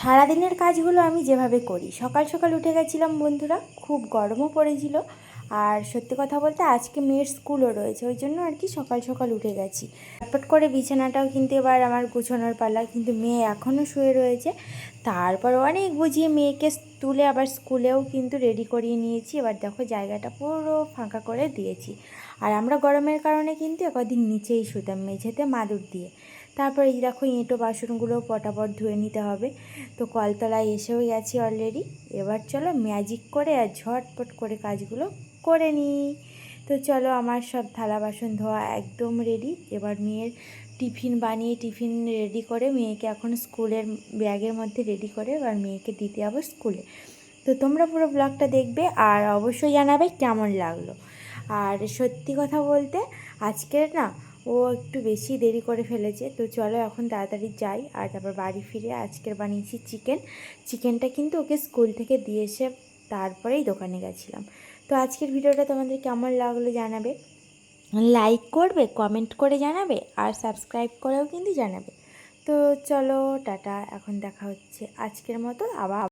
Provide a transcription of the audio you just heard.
সারাদিনের কাজগুলো আমি যেভাবে করি, সকাল সকাল উঠে গেছিলাম বন্ধুরা, খুব গরমও পড়েছিল। আর সত্যি কথা বলতে আজকে মেয়ের স্কুলও রয়েছে, ওই জন্য আর কি সকাল সকাল উঠে গেছি। চটপট করে বিছানাটাও কিন্তু এবার আমার গুছানোর পালা, কিন্তু মেয়ে এখনও শুয়ে রয়েছে। তারপর অনেক বুঝিয়ে মেয়েকে তুলে আবার স্কুলেও কিন্তু রেডি করিয়ে নিয়েছি। এবার দেখো জায়গাটা পুরো ফাঁকা করে দিয়েছি। আর আমরা গরমের কারণে কিন্তু একদিন নিচেই শুতাম, মেঝেতে মাদুর দিয়ে। তারপর এই দেখো এঁটো বাসনগুলো পটাপট ধুয়ে নিতে হবে। তো কলতলায় এসেও গেছি অলরেডি। এবার চলো ম্যাজিক করে আর ঝটপট করে কাজগুলো করে নিই। তো চলো আমার সব থালা বাসন ধোয়া একদম রেডি। এবার মেয়ের টিফিন বানিয়ে টিফিন রেডি করে মেয়েকে এখন স্কুলের ব্যাগের মধ্যে রেডি করে এবার মেয়েকে দিতে যাবো স্কুলে। তো তোমরা পুরো ব্লগটা দেখবে আর অবশ্যই জানাবে কেমন লাগলো। আর সত্যি কথা বলতে আজকের না ও একটু বেশি দেরি করে ফেলেছে। তো চলো এখন তাড়াতাড়ি যাই। আর তারপর বাড়ি ফিরে আজকের বানিয়েছি চিকেনটা কিন্তু ওকে স্কুল থেকে দিয়ে এসে তারপরেই দোকানে গেছিলাম। তো আজকের ভিডিওটা তোমাদের কেমন লাগলো জানাবে, লাইক করবে, কমেন্ট করে জানাবে, আর সাবস্ক্রাইব করেও কিন্তু জানাবে। তো চলো টাটা, এখন দেখা হচ্ছে আজকের মতো আবার।